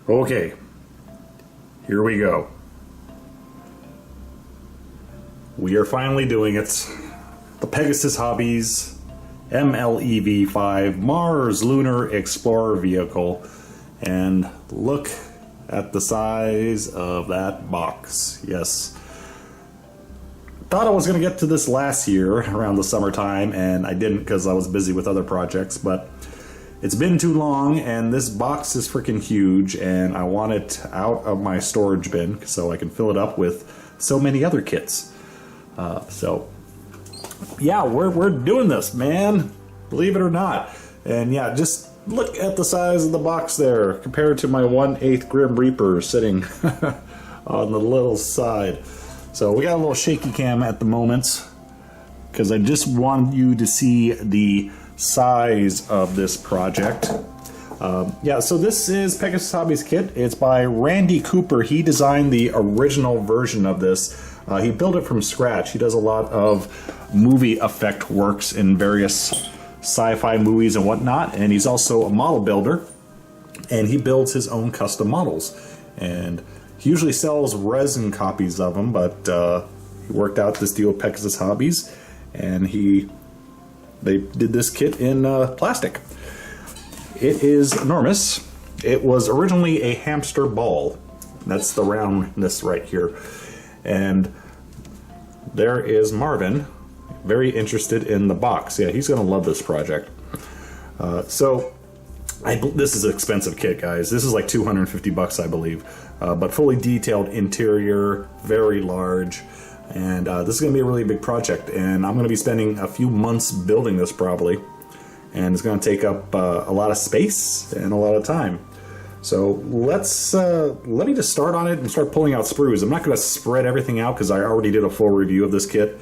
Okay, here we go. We are finally doing it. The Pegasus Hobbies MLEV-5 Mars Lunar Explorer Vehicle. And look at the size of that box. Yes. Thought I was going to get to this last year around the summertime, and I didn't because I was busy with other projects, but it's been too long, and this box is freaking huge, and I want it out of my storage bin so I can fill it up with so many other kits. So, yeah, we're doing this, man. Believe it or not. And yeah, just look at the size of the box there compared to my 1/8 Grim Reaper sitting on the little side. So we got a little shaky cam at the moment because I just want you to see the size of this project. Yeah, so this is Pegasus Hobbies Kit. It's by Randy Cooper. He designed the original version of this. He built it from scratch. He does a lot of movie effect works in various sci-fi movies and whatnot, and he's also a model builder, and he builds his own custom models. And he usually sells resin copies of them, but he worked out this deal with Pegasus Hobbies, and they did this kit in plastic. It is enormous. It was originally a hamster ball. That's the roundness right here. And there is Marvin, very interested in the box. Yeah, he's going to love this project. This is an expensive kit, guys. This is like 250 bucks, I believe. But fully detailed interior, very large. And this is going to be a really big project. And I'm going to be spending a few months building this probably. And it's going to take up a lot of space and a lot of time. So let me just start on it and start pulling out sprues. I'm not going to spread everything out because I already did a full review of this kit.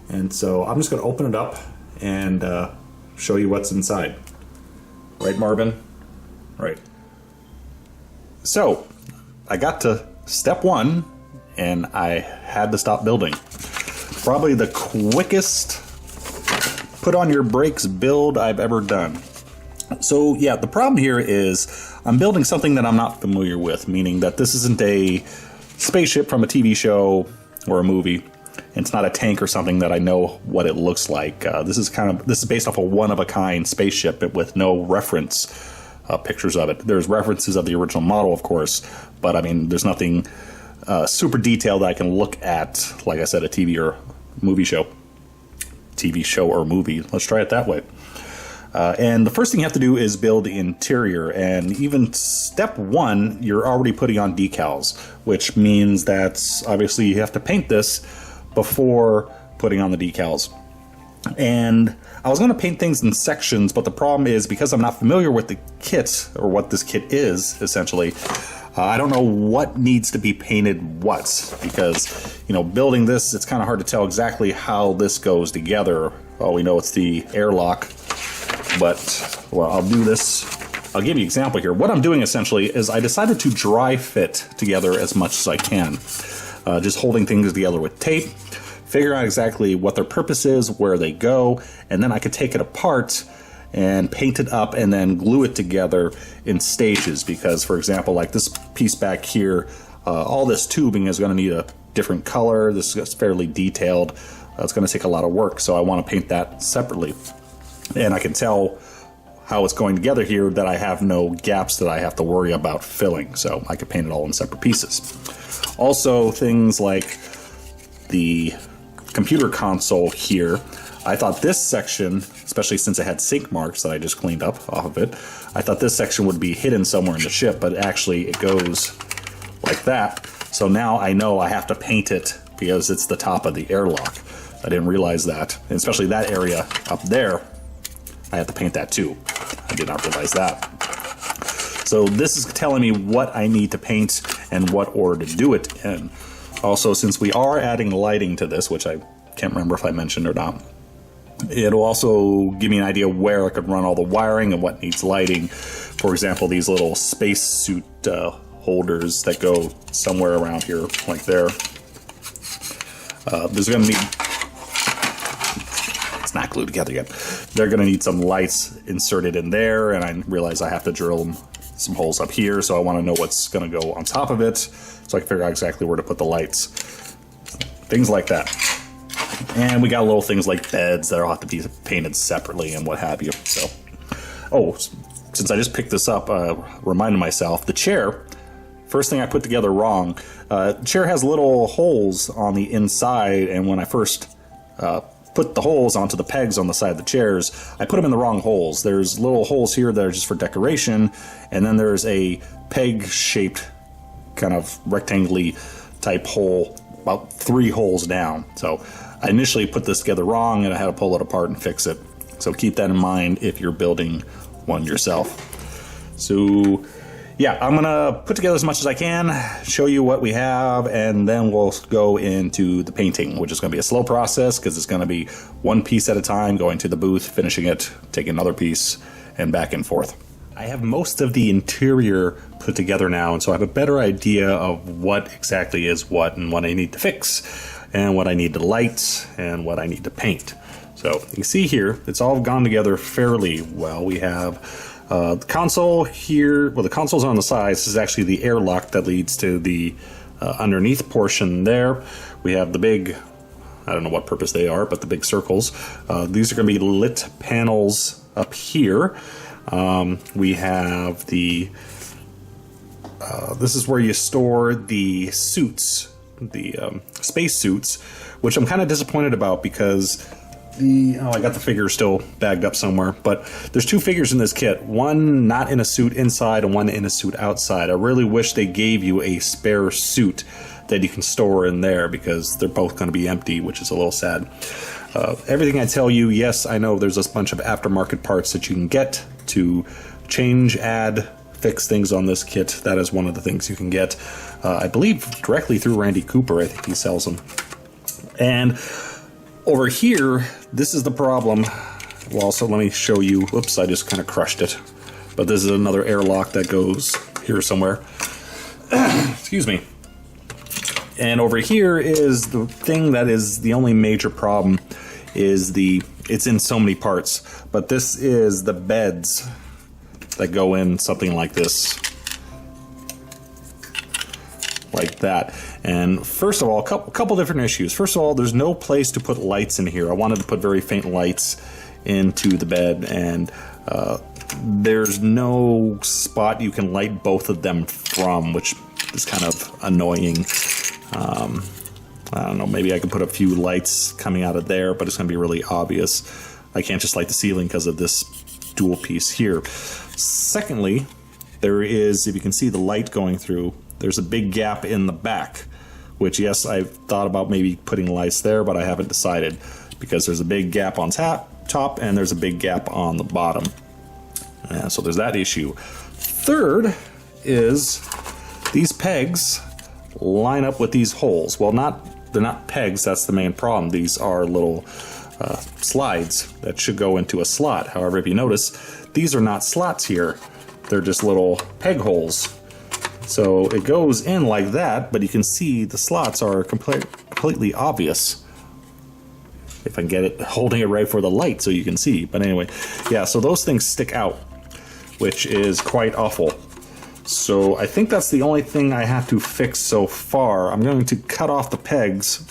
And so I'm just going to open it up and show you what's inside. Right, Marvin? Right. So I got to step one and I had to stop building. Probably the quickest put on your brakes build I've ever done. So yeah, the problem here is I'm building something that I'm not familiar with, meaning that this isn't a spaceship from a TV show or a movie. It's not a tank or something that I know what it looks like. This is based off a one-of-a-kind spaceship with no reference pictures of it. There's references of the original model, of course, but I mean, there's nothing super detailed that I can look at, like I said, a TV or movie show. TV show or movie. Let's try it that way. And the first thing you have to do is build the interior, and even step one, you're already putting on decals, which means that obviously you have to paint this before putting on the decals. And I was going to paint things in sections, but the problem is because I'm not familiar with the kit, or what this kit is, essentially, I don't know what needs to be painted what, because, you know, building this, it's kind of hard to tell exactly how this goes together. All we know it's the airlock, but, well, I'll do this. I'll give you an example here. What I'm doing essentially is I decided to dry fit together as much as I can. Just holding things together with tape, figure out exactly what their purpose is, where they go, and then I could take it apart and paint it up and then glue it together in stages. Because, for example, like this piece back here, all this tubing is going to need a different color. This is fairly detailed. It's going to take a lot of work, so I want to paint that separately. And I can tell how it's going together here that I have no gaps that I have to worry about filling, so I could paint it all in separate pieces. Also, things like the computer console here, I thought this section, especially since it had sink marks that I just cleaned up off of it, I thought this section would be hidden somewhere in the ship, but actually it goes like that. So now I know I have to paint it because it's the top of the airlock. I didn't realize that, and especially that area up there, I have to paint that too. I did not realize that. So this is telling me what I need to paint and what order to do it in. Also, since we are adding lighting to this, which I can't remember if I mentioned or not, it'll also give me an idea where I could run all the wiring and what needs lighting. For example, these little spacesuit holders that go somewhere around here, like there. There's going to need... It's not glued together yet. They're going to need some lights inserted in there, and I realize I have to drill some holes up here, so I want to know what's going to go on top of it, so I can figure out exactly where to put the lights. Things like that. And we got little things like beds that'll have to be painted separately and what have you. So, oh, since I just picked this up, reminded myself, the chair, first thing I put together wrong. The chair has little holes on the inside, and when I first put the holes onto the pegs on the side of the chairs, I put them in the wrong holes. There's little holes here that are just for decoration, and then there's a peg-shaped kind of rectangly type hole about 3 holes down. So I initially put this together wrong, and I had to pull it apart and fix it. So keep that in mind if you're building one yourself. So yeah, I'm gonna put together as much as I can, show you what we have, and then we'll go into the painting, which is gonna be a slow process because it's gonna be one piece at a time, going to the booth, finishing it, taking another piece, and back and forth. I have most of the interior put together now, and so I have a better idea of what exactly is what and what I need to fix, and what I need to light, and what I need to paint. So you can see here, it's all gone together fairly well. We have the console here, well, the console's on the sides. This is actually the airlock that leads to the underneath portion there. We have the big, I don't know what purpose they are, but the big circles. These are going to be lit panels up here. We have the, this is where you store the suits, the space suits, which I'm kind of disappointed about because I got the figure still bagged up somewhere, but there's 2 figures in this kit, one not in a suit inside and one in a suit outside. I really wish they gave you a spare suit that you can store in there because they're both going to be empty, which is a little sad. Everything I tell you, yes, I know there's a bunch of aftermarket parts that you can get to change, add, fix things on this kit. That is one of the things you can get. I believe directly through Randy Cooper. I think he sells them. And over here, this is the problem. Well, so let me show you. Whoops, I just kind of crushed it. But this is another airlock that goes here somewhere. Excuse me. And over here is the thing that is the only major problem is it's in so many parts. But this is the beds that go in something like this. Like that. And first of all, a couple different issues. First of all, there's no place to put lights in here. I wanted to put very faint lights into the bed, and there's no spot you can light both of them from, which is kind of annoying. I don't know, maybe I could put a few lights coming out of there, but it's going to be really obvious. I can't just light the ceiling because of this dual piece here. Secondly, there is, if you can see the light going through, there's a big gap in the back, which, yes, I've thought about maybe putting lights there, but I haven't decided because there's a big gap on top and there's a big gap on the bottom. So there's that issue. Third is these pegs line up with these holes. Well, they're not pegs, that's the main problem. These are little slides that should go into a slot. However, if you notice, these are not slots here. They're just little peg holes. So it goes in like that, but you can see the slots are completely obvious. If I can get it, holding it right for the light so you can see. But anyway, yeah, so those things stick out, which is quite awful. So I think that's the only thing I have to fix so far. I'm going to cut off the pegs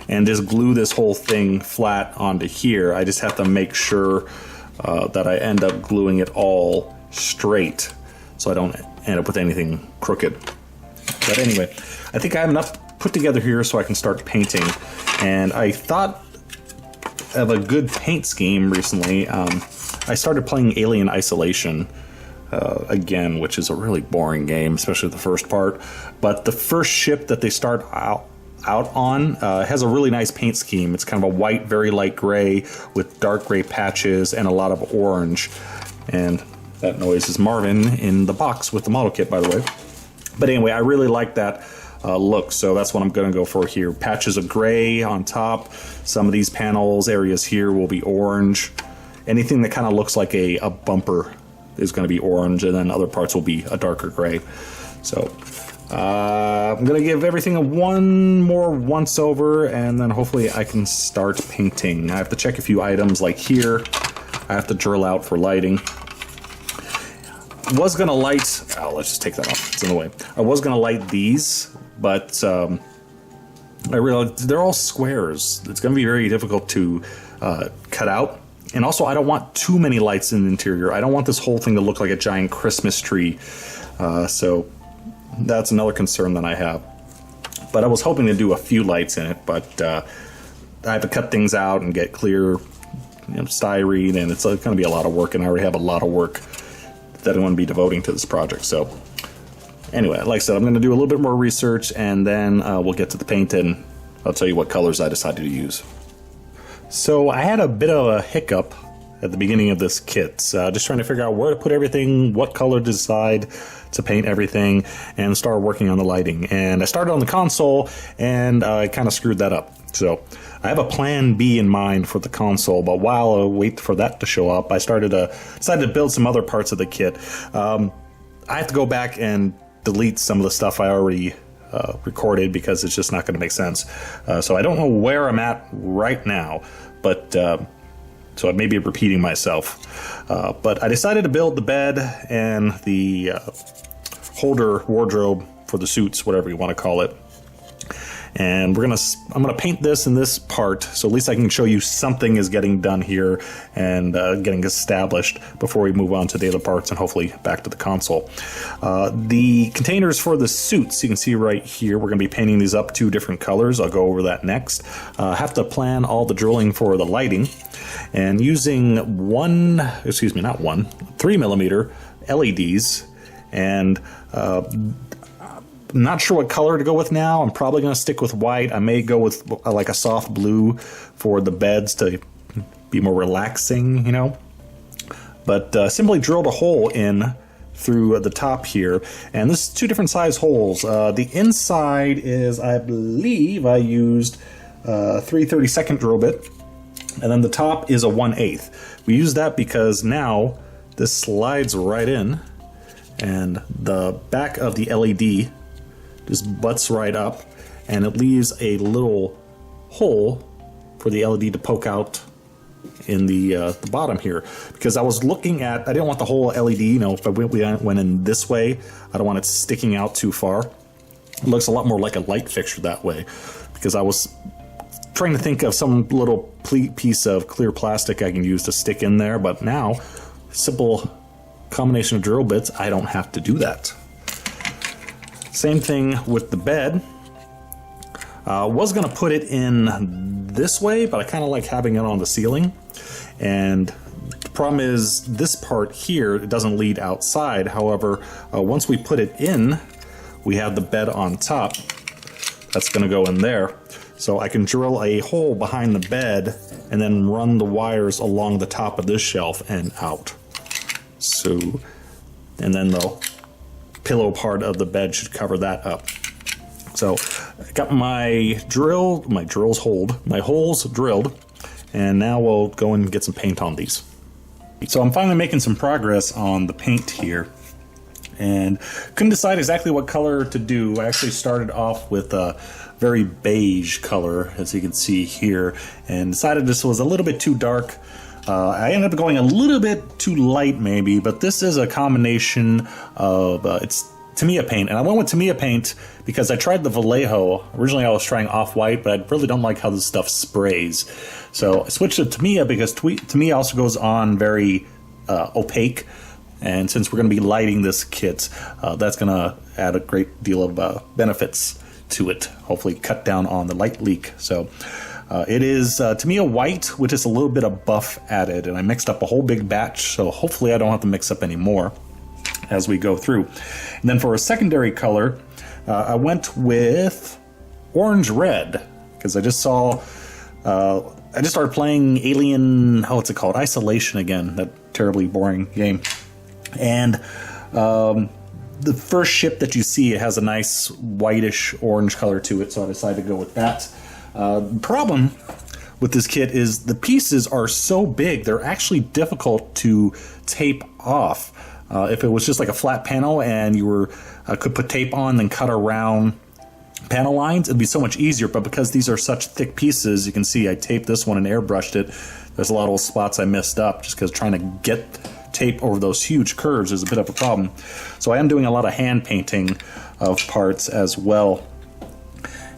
and just glue this whole thing flat onto here. I just have to make sure that I end up gluing it all straight so I don't end up with anything crooked. But anyway, I think I have enough put together here so I can start painting. And I thought of a good paint scheme recently. I started playing Alien Isolation again, which is a really boring game, especially the first part. But the first ship that they start out on has a really nice paint scheme. It's kind of a white, very light gray with dark gray patches and a lot of orange. And that noise is Marvin in the box with the model kit, by the way. But anyway, I really like that look, so that's what I'm going to go for here. Patches of gray on top. Some of these panels, areas here will be orange. Anything that kind of looks like a bumper is going to be orange, and then other parts will be a darker gray. So I'm going to give everything one more once over, and then hopefully I can start painting. I have to check a few items, like here I have to drill out for lighting. Was going to light, let's just take that off, it's in the way. I was going to light these, but I realized they're all squares. It's going to be very difficult to cut out. And also, I don't want too many lights in the interior. I don't want this whole thing to look like a giant Christmas tree. So that's another concern that I have. But I was hoping to do a few lights in it, but I have to cut things out and get clear styrene, and it's going to be a lot of work, and I already have a lot of work that I want to be devoting to this project. So anyway, like I said, I'm going to do a little bit more research, and then we'll get to the paint, and I'll tell you what colors I decided to use. So I had a bit of a hiccup at the beginning of this kit, just trying to figure out where to put everything, what color to decide to paint everything, and start working on the lighting. And I started on the console, and I kind of screwed that up. So I have a plan B in mind for the console, but while I wait for that to show up, I decided to build some other parts of the kit. I have to go back and delete some of the stuff I already recorded, because it's just not going to make sense. So I don't know where I'm at right now, but so I may be repeating myself. But I decided to build the bed and the holder wardrobe for the suits, whatever you want to call it. And I'm gonna paint this in this part, so at least I can show you something is getting done here and getting established before we move on to the other parts and hopefully back to the console. The containers for the suits, you can see right here, we're gonna be painting these up 2 different colors. I'll go over that next. I have to plan all the drilling for the lighting, and using 3mm LEDs, and I'm not sure what color to go with now. I'm probably going to stick with white. I may go with like a soft blue for the beds to be more relaxing, But simply drilled a hole in through the top here, and this is 2 different size holes. The inside is, I believe I used 3/32 drill bit, and then the top is a 1/8. We use that because now this slides right in, and the back of the LED just butts right up, and it leaves a little hole for the LED to poke out in the bottom here. Because I was looking at, I didn't want the whole LED, if we went in this way, I don't want it sticking out too far. It looks a lot more like a light fixture that way, because I was trying to think of some little piece of clear plastic I can use to stick in there, but now, simple combination of drill bits, I don't have to do that. Same thing with the bed. Was going to put it in this way, but I kind of like having it on the ceiling. And the problem is this part here, it doesn't lead outside. However, once we put it in, we have the bed on top. That's going to go in there. So I can drill a hole behind the bed and then run the wires along the top of this shelf and out. So, and then the pillow part of the bed should cover that up. So I got my holes drilled, and now we'll go and get some paint on these. So I'm finally making some progress on the paint here, and couldn't decide exactly what color to do. I actually started off with a very beige color, as you can see here, and decided this was a little bit too dark. I ended up going a little bit too light maybe, but this is a combination of, it's Tamiya paint. And I went with Tamiya paint because I tried the Vallejo. Originally I was trying off-white, but I really don't like how this stuff sprays. So I switched to Tamiya because Tamiya also goes on very opaque. And since we're going to be lighting this kit, that's going to add a great deal of benefits to it. Hopefully cut down on the light leak. So it is Tamiya white, which is a little bit of buff added, and I mixed up a whole big batch, so hopefully I don't have to mix up any more as we go through. And then for a secondary color, I went with orange red, because I just saw, I just started playing Alien, what's it called? Isolation again, that terribly boring game. And the first ship that you see, it has a nice whitish orange color to it, so I decided to go with that. The problem with this kit is the pieces are so big, they're actually difficult to tape off. If it was just like a flat panel and you were could put tape on and cut around panel lines, it'd be so much easier. But because these are such thick pieces, you can see I taped this one and airbrushed it. There's a lot of spots I messed up just because trying to get tape over those huge curves is a bit of a problem. So I am doing a lot of hand painting of parts as well.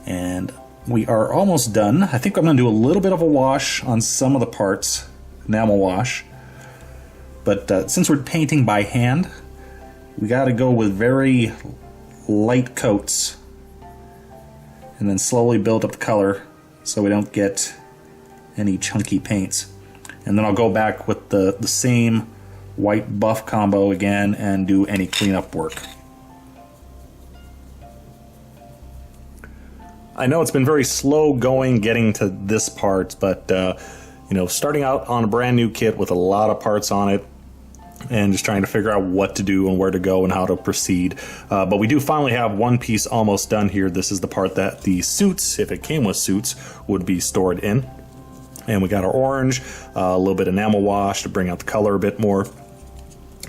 And we are almost done. I think I'm going to do a little bit of a wash on some of the parts, enamel wash. But since we're painting by hand, we got to go with very light coats and then slowly build up the color so we don't get any chunky paints. And then I'll go back with the same white buff combo again and do any cleanup work. I know it's been very slow going getting to this part, but you know, starting out on a brand new kit with a lot of parts on it and just trying to figure out what to do and where to go and how to proceed. But we do finally have one piece almost done here. This is the part that the suits, if it came with suits, would be stored in. And we got our orange, a little bit of enamel wash to bring out the color a bit more.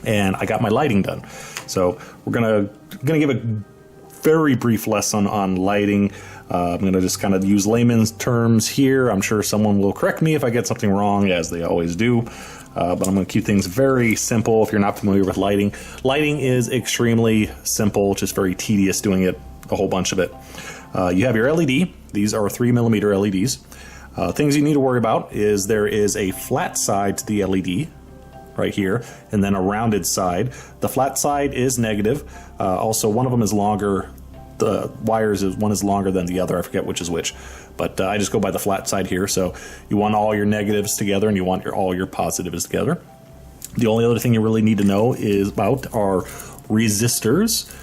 And I got my lighting done. So we're gonna give a very brief lesson on lighting. I'm going to just kind of use layman's terms here. I'm sure someone will correct me if I get something wrong, as they always do. But I'm going to keep things very simple if you're not familiar with lighting. Lighting is extremely simple, just very tedious doing it, a whole bunch of it. You have your LED. These are 3mm LEDs. Things you need to worry about is there is a flat side to the LED right here, and then a rounded side. The flat side is negative. Also, one of them is longer. The wires one is longer than the other. I forget which is which, but I just go by the flat side here. So you want all your negatives together and you want all your positives together. The only other thing you really need to know is about are resistors.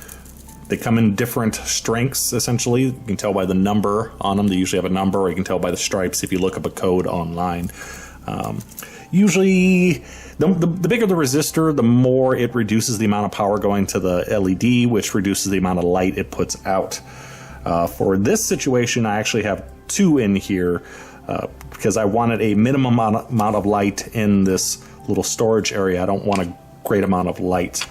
They come in different strengths, essentially. You can tell by the number on them. They usually have a number, or you can tell by the stripes if you look up a code online. Usually, the bigger the resistor, the more it reduces the amount of power going to the LED, which reduces the amount of light it puts out. For this situation, I actually have two in here because I wanted a minimum amount of light in this little storage area. I don't want a great amount of light.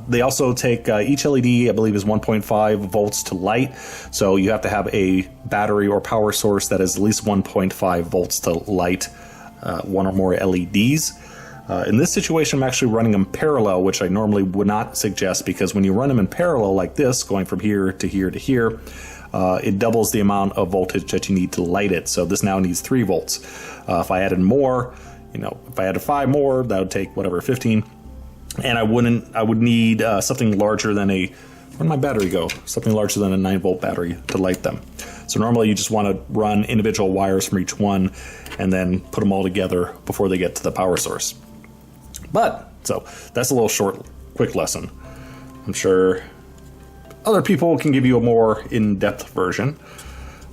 They also take, each LED, I believe, is 1.5 volts to light. So you have to have a battery or power source that is at least 1.5 volts to light one or more LEDs. In this situation, I'm actually running them parallel, which I normally would not suggest, because when you run them in parallel like this, going from here to here to here, it doubles the amount of voltage that you need to light it. So this now needs 3 volts. If I added more, if I added 5 more, that would take whatever, 15. And I would need something larger than where'd my battery go? Something larger than a 9-volt battery to light them. So normally you just want to run individual wires from each one and then put them all together before they get to the power source. So that's a little short, quick lesson. I'm sure other people can give you a more in-depth version,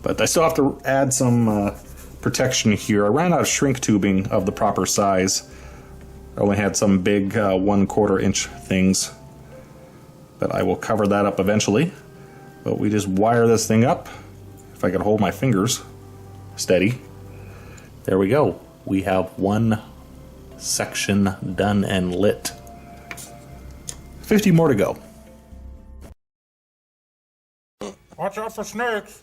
but I still have to add some protection here. I ran out of shrink tubing of the proper size. I only had some big 1/4 inch things, but I will cover that up eventually. But we just wire this thing up. If I could hold my fingers steady. There we go. We have one section done and lit. 50 more to go. Watch out for snakes.